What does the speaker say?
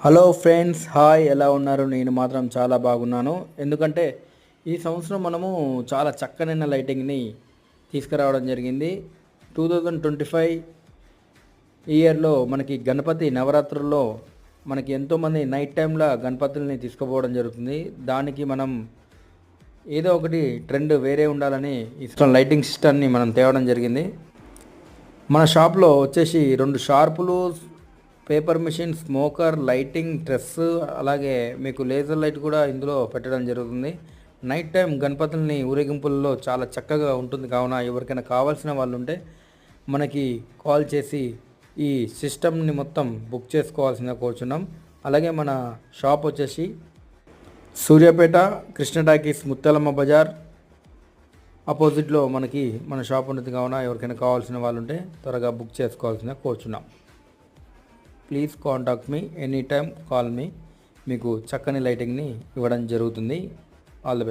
Hello friends, hi, ఎలా ఉన్నారు? నేను మాత్రం చాలా బాగున్నాను. ఎందుకంటే ఈ సంవత్సరం మనము చాలా చక్కనైన లైటింగ్ని తీసుకురావడం జరిగింది. 2025 ఇయర్లో మనకి గణపతి నవరాత్రుల్లో మనకి ఎంతోమంది నైట్ టైంలో గణపతుల్ని తీసుకుపోవడం జరుగుతుంది. దానికి మనం ఏదో ఒకటి ట్రెండ్ వేరే ఉండాలని ఈ లైటింగ్ సిస్టమ్ని మనం తేవడం జరిగింది. మన షాప్లో వచ్చేసి 2 షార్పులు, paper machine, smoker, lighting, dress, అలాగే మీకు లేజర్ లైట్ కూడా ఇందులో పెట్టడం జరుగుతుంది. నైట్ టైం గణపతుల్ని ఊరేగింపులలో చాలా చక్కగా ఉంటుంది. కావున ఎవరికైనా కావాల్సిన వాళ్ళు ఉంటే మనకి కాల్ చేసి ఈ సిస్టమ్ని మొత్తం బుక్ చేసుకోవాల్సిందిగా కోరుచున్నాం. అలాగే మన షాప్ వచ్చేసి సూర్యాపేట కృష్ణ టాకీస్ ముత్యాలమ్మ బజార్ ఆపోజిట్లో మన షాప్ ఉంటుంది. కావున ఎవరికైనా కావాల్సిన వాళ్ళు ఉంటే త్వరగా బుక్ చేసుకోవాల్సిందిగా కోరుచున్నాం. Please contact me any time, call me. మీకు చక్కని లైటింగ్ని ఇవ్వడం జరుగుతుంది. All the best.